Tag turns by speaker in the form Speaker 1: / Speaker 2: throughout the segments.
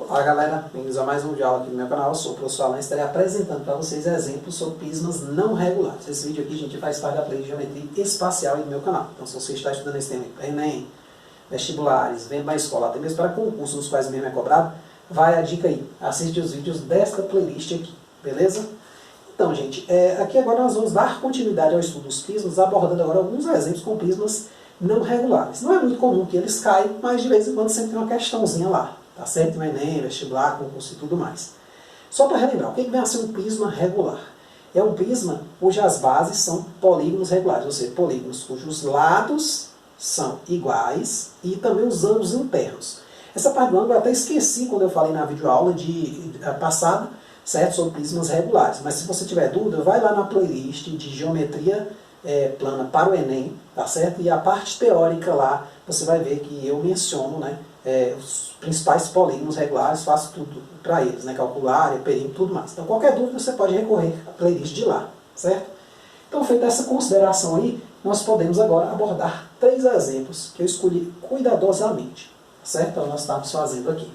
Speaker 1: Olá galera, bem-vindos a mais um vídeo aqui no meu canal. Eu sou o professor Alan e estarei apresentando para vocês exemplos sobre prismas não regulares. Esse vídeo aqui, gente, faz parte da playlist de geometria espacial aí do meu canal. Então, se você está estudando esse tema para Enem, vestibulares, vendo na escola, até mesmo para concursos nos quais mesmo é cobrado, vai a dica aí. Assiste os vídeos desta playlist aqui, beleza? Então, gente, aqui agora nós vamos dar continuidade ao estudo dos prismas, abordando agora alguns exemplos com prismas não regulares. Não é muito comum que eles caiam, mas de vez em quando sempre tem uma questãozinha lá. Tá certo? No Enem, vestibular, concurso e tudo mais. Só para relembrar, o que vem a ser um prisma regular? É um prisma cujas bases são polígonos regulares, ou seja, polígonos cujos lados são iguais e também os ângulos internos. Essa parte do ângulo eu até esqueci quando eu falei na videoaula passada, certo? Sobre prismas regulares. Mas se você tiver dúvida, vai lá na playlist de geometria plana para o Enem, tá certo? E a parte teórica lá, você vai ver que eu menciono, né? Os principais polígonos regulares, faço tudo para eles, né? Calcular, área, perímetro, tudo mais. Então, qualquer dúvida você pode recorrer à playlist de lá, certo? Então, feita essa consideração aí, nós podemos agora abordar 3 exemplos que eu escolhi cuidadosamente, certo? Então, nós estamos fazendo aqui.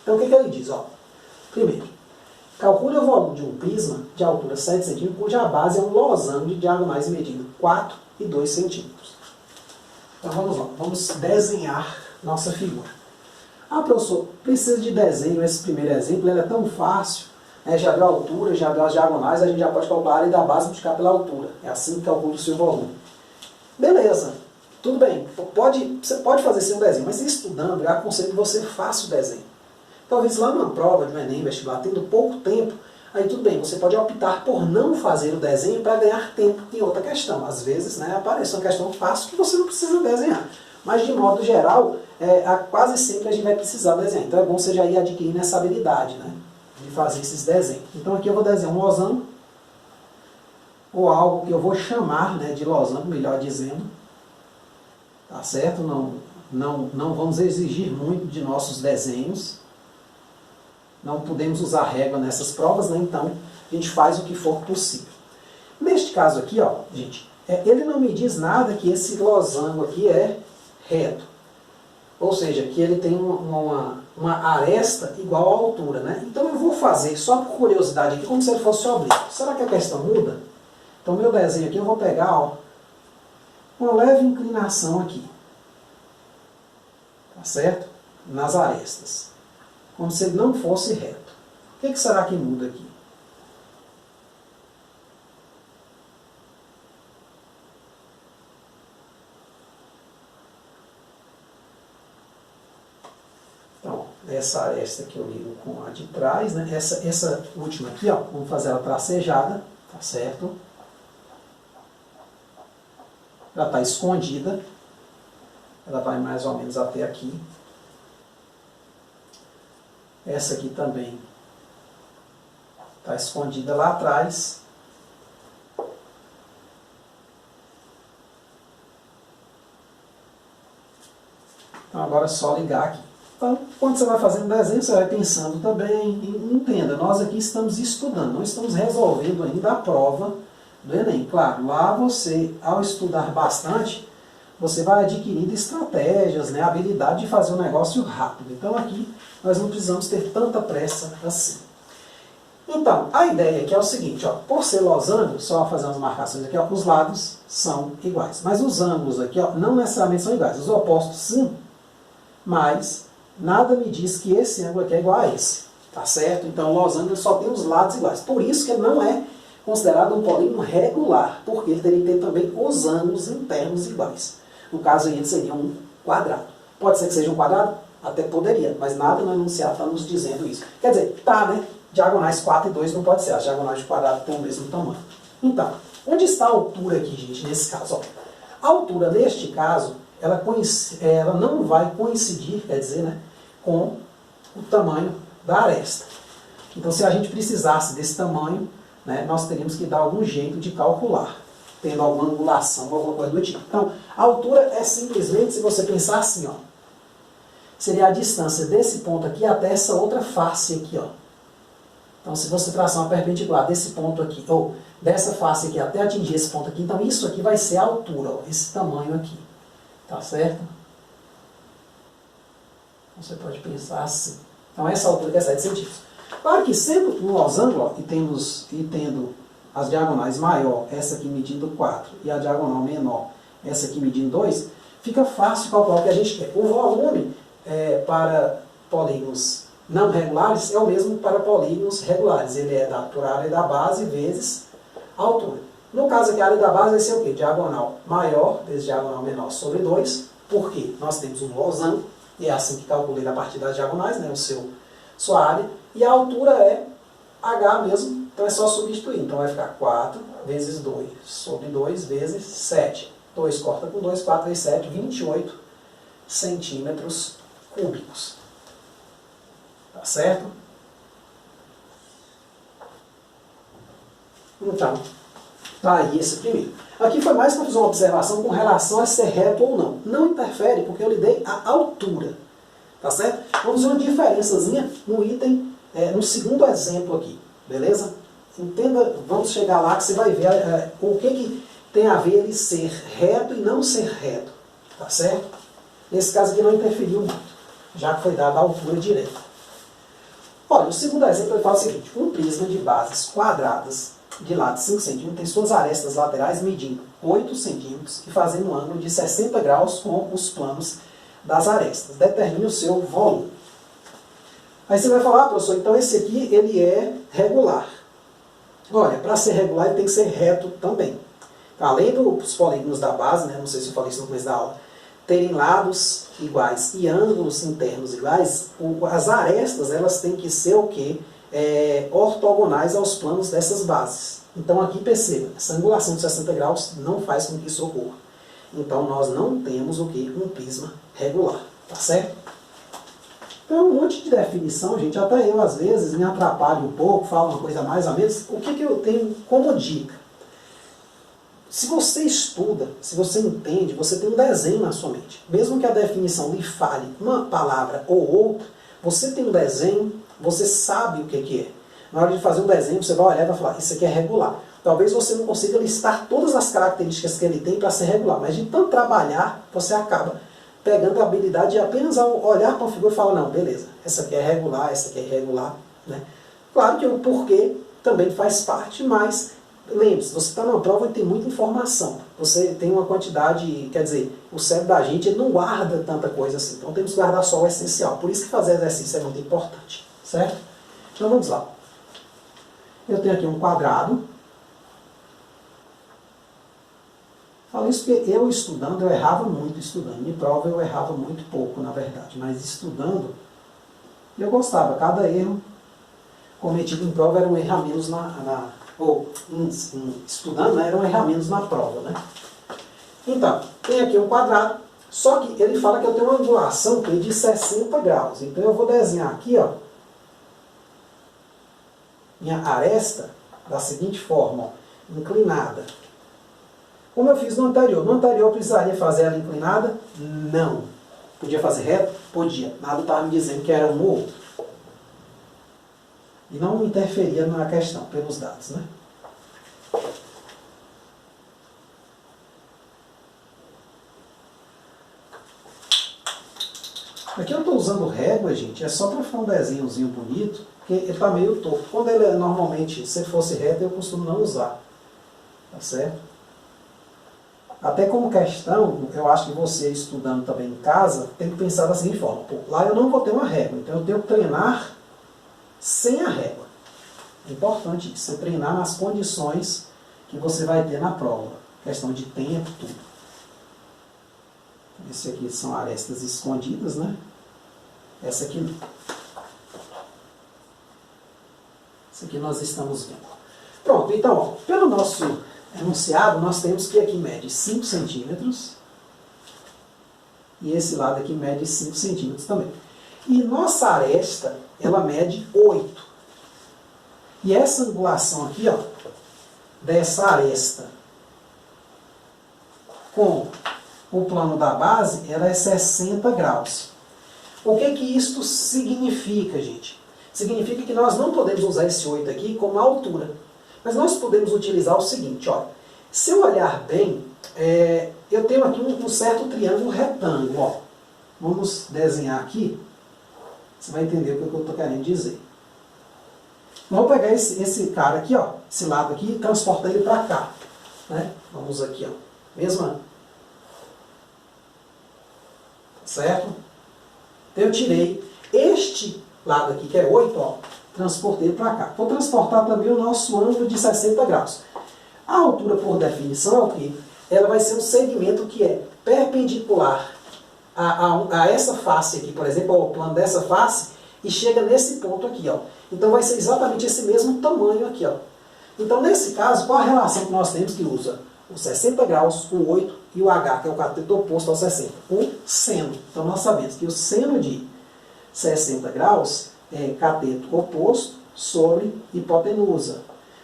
Speaker 1: Então, o que ele diz? Ó, primeiro, calcule o volume de um prisma de altura 7 cm, cuja base é um losango de diagonais medindo 4 e 2 centímetros. Então, vamos lá, vamos desenhar nossa figura. Ah, professor, precisa de desenho esse primeiro exemplo, ele é tão fácil, né? Já deu a altura, já deu as diagonais, a gente já pode calcular a área da base e multiplicar pela altura. É assim que calcula o seu volume. Beleza, tudo bem, você pode fazer sem um desenho, mas estudando, eu aconselho que você faça o desenho. Talvez lá numa prova de um Enem, vestibular, tendo pouco tempo, aí tudo bem, você pode optar por não fazer o desenho para ganhar tempo em outra questão. Às vezes, né, aparece uma questão fácil que você não precisa desenhar. Mas, de modo geral, quase sempre a gente vai precisar desenhar. Então, é bom você já ir adquirindo essa habilidade, né, de fazer esses desenhos. Então, aqui eu vou desenhar um losango, ou algo que eu vou chamar, né, de losango, melhor dizendo. Tá certo? Não vamos exigir muito de nossos desenhos. Não podemos usar régua nessas provas, né? Então a gente faz o que for possível. Neste caso aqui, ó, gente, ele não me diz nada que esse losango aqui é reto. Ou seja, que ele tem uma aresta igual à altura, né? Então eu vou fazer, só por curiosidade aqui, como se ele fosse oblíquo. Será que a questão muda? Então meu desenho aqui eu vou pegar, ó, uma leve inclinação aqui. Tá certo? Nas arestas. Como se ele não fosse reto. O que será que muda aqui? Então, essa aresta que eu ligo com a de trás, né? Essa última aqui, ó, vamos fazer ela tracejada, tá certo? Ela está escondida. Ela vai mais ou menos até aqui. Essa aqui também está escondida lá atrás. Então agora é só ligar aqui. Então, quando você vai fazendo desenho, você vai pensando também. Entenda, nós aqui estamos estudando, não estamos resolvendo ainda a prova do Enem. Claro, lá você, ao estudar bastante, você vai adquirindo estratégias, né, habilidade de fazer um negócio rápido. Então aqui nós não precisamos ter tanta pressa assim. Então, a ideia aqui é o seguinte, ó, por ser losango, só fazer umas marcações aqui, ó, os lados são iguais. Mas os ângulos aqui, ó, não necessariamente são iguais. Os opostos sim, mas nada me diz que esse ângulo aqui é igual a esse. Tá certo? Então o losango só tem os lados iguais. Por isso que ele não é considerado um polígono regular, porque ele teria que ter também os ângulos internos iguais. No caso aí ele seria um quadrado. Pode ser que seja um quadrado? Até poderia, mas nada no enunciado está nos dizendo isso. Quer dizer, tá, né? Diagonais 4 e 2 não pode ser, as diagonais de quadrado têm o mesmo tamanho. Então, onde está a altura aqui, gente, nesse caso? Ó, a altura, neste caso, ela não vai coincidir, quer dizer, né, com o tamanho da aresta. Então, se a gente precisasse desse tamanho, né, nós teríamos que dar algum jeito de calcular, tendo alguma angulação, alguma coisa do tipo. Então, a altura é simplesmente, se você pensar assim, ó, seria a distância desse ponto aqui até essa outra face aqui, ó. Então, se você traçar uma perpendicular desse ponto aqui, ou dessa face aqui até atingir esse ponto aqui, então isso aqui vai ser a altura, ó, esse tamanho aqui. Tá certo? Você pode pensar assim. Então essa altura que é 7 centímetros. Claro que sempre no losango, ó, e tendo as diagonais maior, essa aqui medindo 4, e a diagonal menor, essa aqui medindo 2, fica fácil calcular o que a gente quer. O volume para polígonos não regulares é o mesmo para polígonos regulares. Ele é dado por área da base vezes a altura. No caso aqui, a área da base vai ser o quê? Diagonal maior vezes diagonal menor sobre 2, porque nós temos um losango, e é assim que calculei a partir das diagonais, né, sua área, e a altura é H mesmo, então é só substituir. Então vai ficar 4 vezes 2 sobre 2 vezes 7. 2 corta com 2, 4 vezes 7, 28 centímetros cúbicos. Tá certo? Então, tá aí esse primeiro. Aqui foi mais para fazer uma observação com relação a ser reto ou não. Não interfere, porque eu lhe dei a altura. Tá certo? Vamos ver uma diferençazinha no item, no segundo exemplo aqui. Beleza? Entenda, vamos chegar lá que você vai ver o que tem a ver ele ser reto e não ser reto. Tá certo? Nesse caso aqui não interferiu muito, já que foi dada a altura direta. Olha, o segundo exemplo ele fala o seguinte: um prisma de bases quadradas de lado 5 cm tem suas arestas laterais medindo 8 cm e fazendo um ângulo de 60 graus com os planos das arestas. Determine o seu volume. Aí você vai falar, professor, então esse aqui ele é regular. Olha, para ser regular ele tem que ser reto também. Além dos polígonos da base, né, não sei se eu falei isso no começo da aula, terem lados iguais e ângulos internos iguais, as arestas elas têm que ser o quê? Ortogonais aos planos dessas bases. Então aqui perceba, essa angulação de 60 graus não faz com que isso ocorra. Então nós não temos o quê? Um prisma regular. Tá certo? Então um monte de definição, gente, até eu às vezes me atrapalho um pouco, falo uma coisa mais ou menos. O que eu tenho como dica? Se você estuda, se você entende, você tem um desenho na sua mente. Mesmo que a definição lhe fale uma palavra ou outra, você tem um desenho, você sabe o que é. Na hora de fazer um desenho, você vai olhar e vai falar, isso aqui é regular. Talvez você não consiga listar todas as características que ele tem para ser regular, mas de tanto trabalhar, você acaba pegando a habilidade de apenas ao olhar para a figura e falar, não, beleza, essa aqui é regular, essa aqui é irregular. Né? Claro que o porquê também faz parte, mas lembre-se, você está numa prova e tem muita informação. Você tem uma quantidade, quer dizer, o cérebro da gente ele não guarda tanta coisa assim. Então temos que guardar só o essencial. Por isso que fazer exercício é muito importante. Certo? Então vamos lá. Eu tenho aqui um quadrado. Falo isso porque eu estudando, eu errava muito estudando. Em prova eu errava muito pouco, na verdade. Mas estudando, eu gostava. Cada erro cometido em prova era um erro a menos estudando, né, era um erro a menos na prova. Né? Então, tem aqui um quadrado, só que ele fala que eu tenho uma angulação de 60 graus. Então eu vou desenhar aqui, ó, minha aresta da seguinte forma, ó, inclinada. Como eu fiz no anterior. No anterior eu precisaria fazer ela inclinada? Não. Podia fazer reto? Podia. Nada estava me dizendo que era um ou outro. E não interferia na questão, pelos dados. Né? Aqui eu estou usando régua, gente, é só para ficar um desenhozinho bonito, porque ele está meio torto. Quando ele normalmente, se fosse reto, eu costumo não usar. Tá certo? Até como questão, eu acho que você estudando também em casa, tem que pensar da seguinte forma. Pô, lá eu não vou ter uma régua, então eu tenho que treinar sem a régua. É importante você treinar nas condições que você vai ter na prova. Questão de tempo, tudo. Esse aqui são arestas escondidas, né? Essa aqui não. Essa aqui nós estamos vendo. Pronto, então, ó, pelo nosso enunciado, nós temos que aqui mede 5 centímetros. E esse lado aqui mede 5 centímetros também. E nossa aresta, ela mede 8. E essa angulação aqui, ó, dessa aresta com o plano da base, ela é 60 graus. O que que isto significa, gente? Significa que nós não podemos usar esse 8 aqui como altura. Mas nós podemos utilizar o seguinte, ó. Se eu olhar bem, eu tenho aqui um certo triângulo retângulo, ó. Vamos desenhar aqui. Você vai entender o que eu estou querendo dizer. Vamos pegar esse cara aqui, ó, esse lado aqui, e transportar ele para cá. Né? Vamos aqui, ó. Mesma. Certo? Então eu tirei este lado aqui, que é 8, ó, transportei para cá. Vou transportar também o nosso ângulo de 60 graus. A altura, por definição, é o quê? Ela vai ser um segmento que é perpendicular a essa face aqui, por exemplo, ao plano dessa face, e chega nesse ponto aqui, ó. Então vai ser exatamente esse mesmo tamanho aqui, ó. Então, nesse caso, qual a relação que nós temos que usa? O 60 graus, o 8 e o H, que é o cateto oposto ao 60. O seno. Então, nós sabemos que o seno de 60 graus é cateto oposto sobre hipotenusa.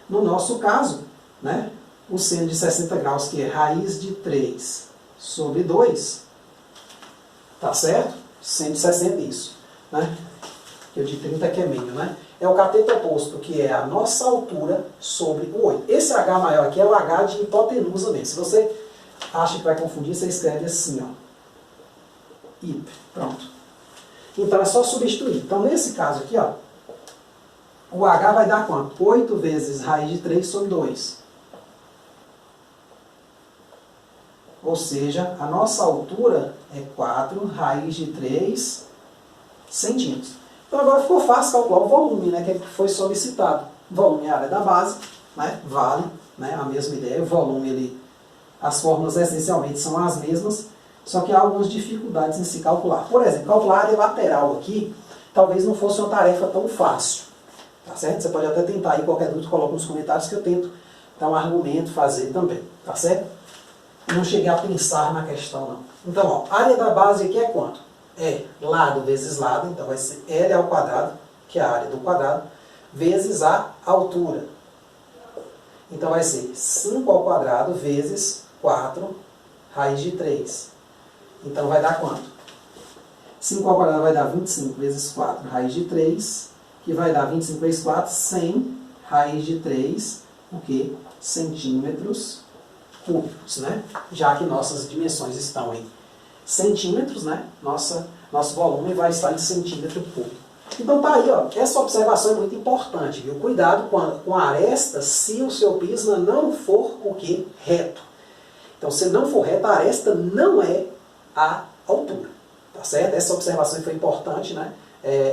Speaker 1: No nosso caso, né, o seno de 60 graus, que é raiz de 3 sobre 2, tá certo? Seno de 60, isso. Né? Que o de 30 que é meio, né? É o cateto oposto, que é a nossa altura sobre o 8. Esse H maior aqui é o H de hipotenusa mesmo. Se você acha que vai confundir, você escreve assim, ó. Hip. Pronto. Então é só substituir. Então nesse caso aqui, ó, o H vai dar quanto? 8 vezes raiz de 3 sobre 2. Ou seja, a nossa altura é 4 raiz de 3 centímetros. Então agora ficou fácil calcular o volume, né, que foi solicitado. Volume é a área da base, né, vale, né, a mesma ideia. O volume, as fórmulas essencialmente são as mesmas, só que há algumas dificuldades em se calcular. Por exemplo, calcular a área lateral aqui, talvez não fosse uma tarefa tão fácil. Tá certo? Você pode até tentar aí, qualquer dúvida, coloca nos comentários que eu tento dar um argumento, fazer também. Tá certo? Eu não cheguei a pensar na questão, não. Então, ó, a área da base aqui é quanto? É lado vezes lado, então vai ser L ao quadrado, que é a área do quadrado, vezes a altura. Então vai ser 5 ao quadrado vezes 4 raiz de 3. Então vai dar quanto? 5 ao quadrado vai dar 25 vezes 4 raiz de 3, que vai dar 25 vezes 4, 100 raiz de 3, o quê? Centímetros cúbicos, né? Já que nossas dimensões estão em centímetros, né? Nosso volume vai estar em centímetro cúbico. Então tá aí, ó. Essa observação é muito importante, viu? Cuidado com a aresta se o seu prisma não for o quê? Reto. Então, se não for reto, a aresta não é a altura. Tá certo? Essa observação foi importante, né?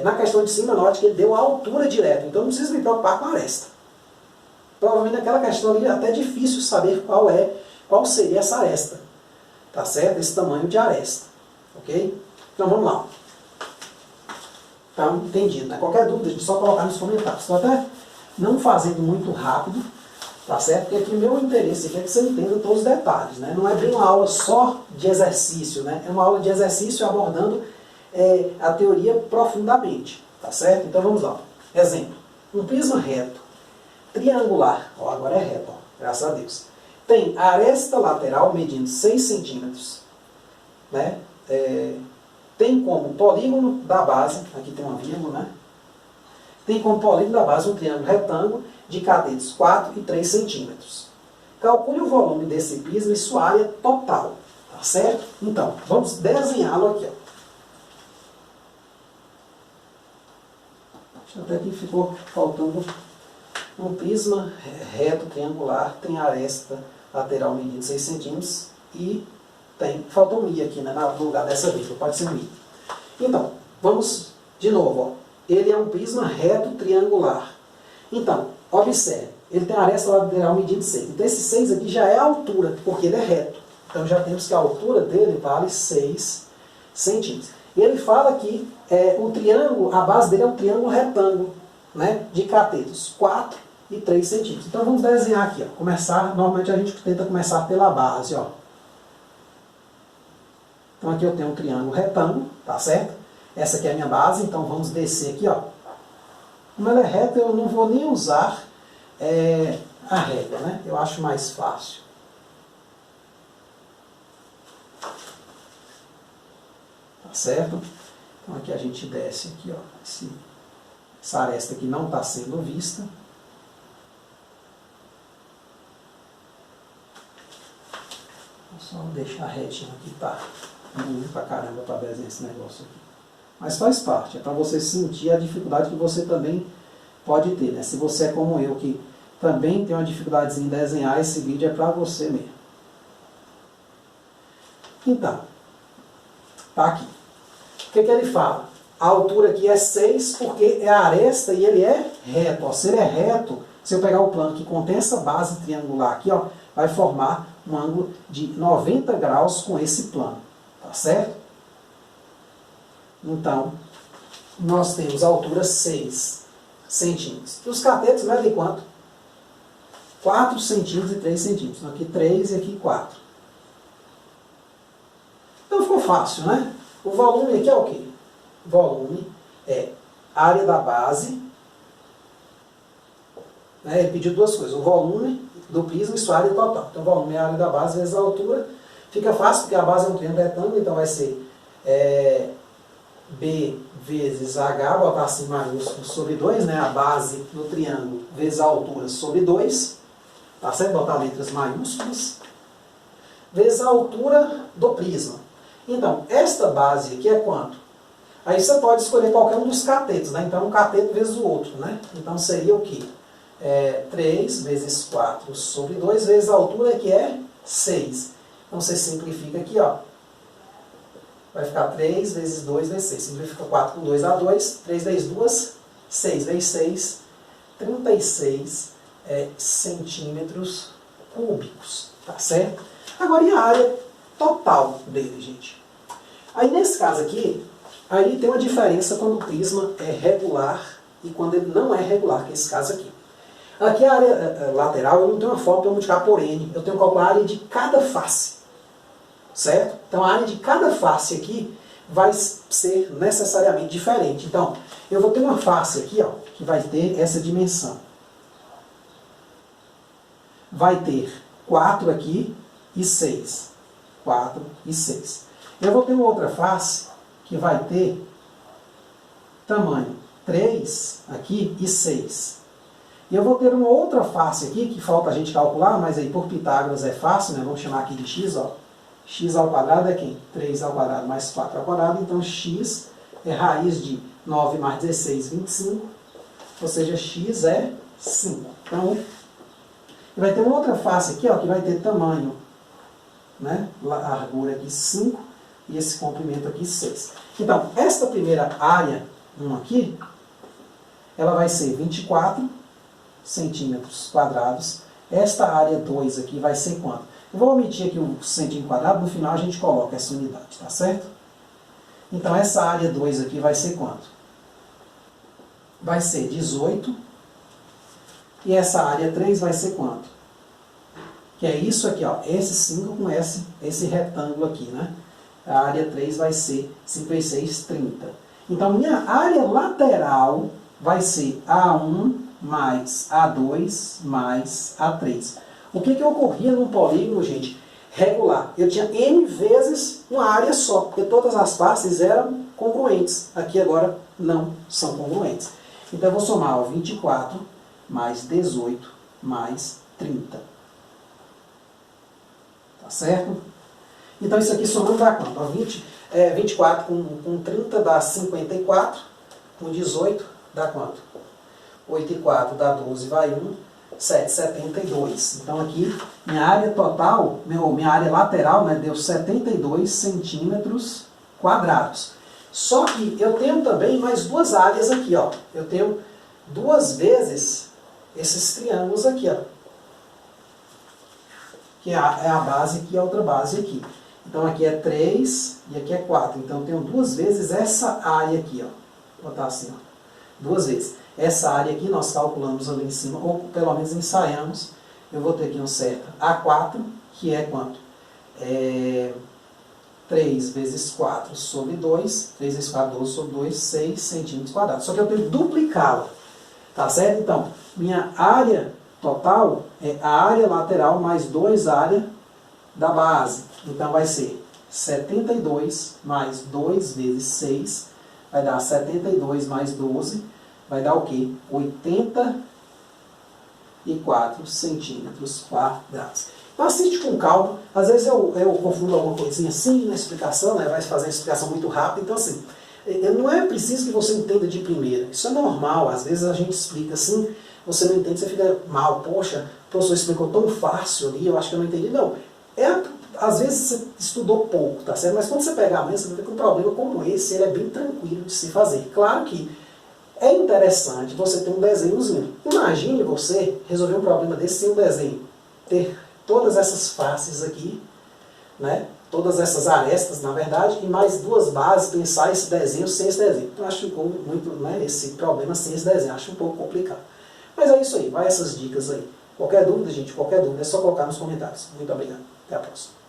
Speaker 1: Na questão de cima, note que ele deu a altura direto. Então, não precisa me preocupar com a aresta. Provavelmente naquela questão ali é até difícil saber qual seria essa aresta. Tá certo? Esse tamanho de aresta. Ok? Então, vamos lá. Tá entendido, né? Qualquer dúvida, só colocar nos comentários. Estou até não fazendo muito rápido, tá certo? Porque aqui o meu interesse aqui é que você entenda todos os detalhes, né? Não é bem uma aula só de exercício, né? É uma aula de exercício abordando a teoria profundamente, tá certo? Então vamos lá. Exemplo. Um prisma reto, triangular, ó, agora é reto, ó, graças a Deus. Tem a aresta lateral medindo 6 centímetros, né? Tem como polígono da base, aqui tem uma vírgula, né? Tem como polígono da base um triângulo retângulo de catetos 4 e 3 centímetros. Calcule o volume desse prisma e sua área total, tá certo? Então, vamos desenhá-lo aqui, ó. Até aqui ficou faltando um prisma reto triangular, tem aresta lateral medindo 6 centímetros e faltou um I aqui, né, no lugar dessa vírgula, pode ser um I. Então, vamos de novo, ó. Ele é um prisma reto triangular. Então, observe, ele tem a aresta lateral medindo 6. Então, esse 6 aqui já é a altura, porque ele é reto. Então, já temos que a altura dele vale 6 centímetros. E ele fala que o triângulo, a base dele é um triângulo retângulo, né, de catetos 4 e 3 centímetros. Então, vamos desenhar aqui, ó. Normalmente a gente tenta começar pela base, ó. Então, aqui eu tenho um triângulo retângulo, tá certo? Essa aqui é a minha base, então vamos descer aqui, ó. Como ela é reta, eu não vou nem usar a régua, né? Eu acho mais fácil. Tá certo? Então, aqui a gente desce aqui, ó. Essa aresta aqui não está sendo vista. Vou só deixar retinho aqui, tá? Ruim pra caramba para desenhar esse negócio aqui. Mas faz parte, é para você sentir a dificuldade que você também pode ter, né? Se você é como eu, que também tem uma dificuldade em desenhar, esse vídeo é para você mesmo. Então, tá aqui. O que ele fala? A altura aqui é 6 porque é a aresta e ele é reto. Ó. Se ele é reto, se eu pegar o plano que contém essa base triangular aqui, ó, vai formar um ângulo de 90 graus com esse plano. Tá certo? Então, nós temos a altura 6 centímetros. E os catetos medem quanto? 4 centímetros e 3 centímetros. Aqui 3 e aqui 4. Então ficou fácil, né? O volume aqui é o quê? O volume é a área da base. Né? Ele pediu duas coisas. O volume do prisma e sua área total. Então o volume é a área da base vezes a altura. Fica fácil porque a base é um triângulo retângulo, então vai ser B vezes H, botar assim maiúsculo, sobre 2, né? A base do triângulo vezes a altura sobre 2, tá certo? Botar letras maiúsculas, vezes a altura do prisma. Então, esta base aqui é quanto? Aí você pode escolher qualquer um dos catetos, né? Então, um cateto vezes o outro, né? Então, seria o quê? 3 vezes 4 sobre 2 vezes a altura, que é 6. Então, você simplifica aqui, ó. Vai ficar 3 vezes 2 vezes 6. Simplifica 4 com 2 dá 2. 3 vezes 2, 6 vezes 6, 36 centímetros cúbicos. Tá certo? Agora, e a área total dele, gente? Aí, nesse caso aqui, aí tem uma diferença quando o prisma é regular e quando ele não é regular, que é esse caso aqui. Aqui a área lateral, eu não tenho uma forma para multiplicar por N. Eu tenho que calcular a área de cada face. Certo? Então, a área de cada face aqui vai ser necessariamente diferente. Então, eu vou ter uma face aqui, ó, que vai ter essa dimensão. Vai ter 4 aqui e 6. 4 e 6. Eu vou ter uma outra face que vai ter tamanho 3 aqui e 6. E eu vou ter uma outra face aqui, que falta a gente calcular, mas aí por Pitágoras é fácil, né? Vamos chamar aqui de x, ó. X ao quadrado é quem? 3 ao quadrado mais 4 ao quadrado. Então, x é raiz de 9 mais 16, 25. Ou seja, x é 5. Então, vai ter uma outra face aqui, ó, que vai ter tamanho, né? Largura aqui 5 e esse comprimento aqui 6. Então, esta primeira área 1 aqui, ela vai ser 24 centímetros quadrados. Esta área 2 aqui vai ser quanto? Eu vou omitir aqui o centímetro quadrado, no final a gente coloca essa unidade, tá certo? Então, essa área 2 aqui vai ser quanto? Vai ser 18. E essa área 3 vai ser quanto? Que é isso aqui, ó, esse 5 com esse retângulo aqui, né? A área 3 vai ser 5 vezes 6, 30. Então, minha área lateral vai ser A1 mais A2 mais A3. O que ocorria num polígono, gente, regular? Eu tinha n vezes uma área só, porque todas as faces eram congruentes. Aqui agora não são congruentes. Então eu vou somar, ó, 24 mais 18 mais 30. Tá certo? Então isso aqui somando dá quanto? Ó, 24 com 30 dá 54, com 18 dá quanto? 8 e 4 dá 12, vai 1. 7,72. Então aqui, minha área total, minha área lateral, né, deu 72 centímetros quadrados. Só que eu tenho também mais duas áreas aqui, ó. Eu tenho duas vezes esses triângulos aqui, ó. Que é a base aqui e a outra base aqui. Então aqui é 3 e aqui é 4. Então eu tenho duas vezes essa área aqui, ó. Vou botar assim, ó. Duas vezes. Essa área aqui nós calculamos ali em cima, ou pelo menos ensaiamos. Eu vou ter aqui um certo A4, que é quanto? 3 vezes 4 sobre 2. 3 vezes 4, 12 sobre 2, 6 centímetros quadrados. Só que eu tenho que duplicá-la. Tá certo? Então, minha área total é a área lateral mais 2 área da base. Então, vai ser 72 mais 2 vezes 6. Vai dar 72 mais 12. Vai dar o quê? 84 centímetros quadrados. Então assiste com calma. Às vezes eu confundo alguma coisinha assim na explicação, né? Vai fazer a explicação muito rápido. Então assim, Não é preciso que você entenda de primeira. Isso é normal. Às vezes a gente explica assim, você não entende, você fica mal. Poxa, o professor explicou tão fácil ali, eu acho que eu não entendi. Não. Às vezes você estudou pouco, tá certo? Mas quando você pegar a manhã, você vai ver que um problema como esse, ele é bem tranquilo de se fazer. Claro que é interessante você ter um desenhozinho. Imagine você resolver um problema desse sem um desenho. Ter todas essas faces aqui, né? Todas essas arestas, na verdade, e mais duas bases, pensar esse desenho sem esse desenho. Eu acho um pouco muito, né, esse problema sem esse desenho, acho um pouco complicado. Mas é isso aí, vai essas dicas aí. Qualquer dúvida, gente, qualquer dúvida, é só colocar nos comentários. Muito obrigado. Até a próxima.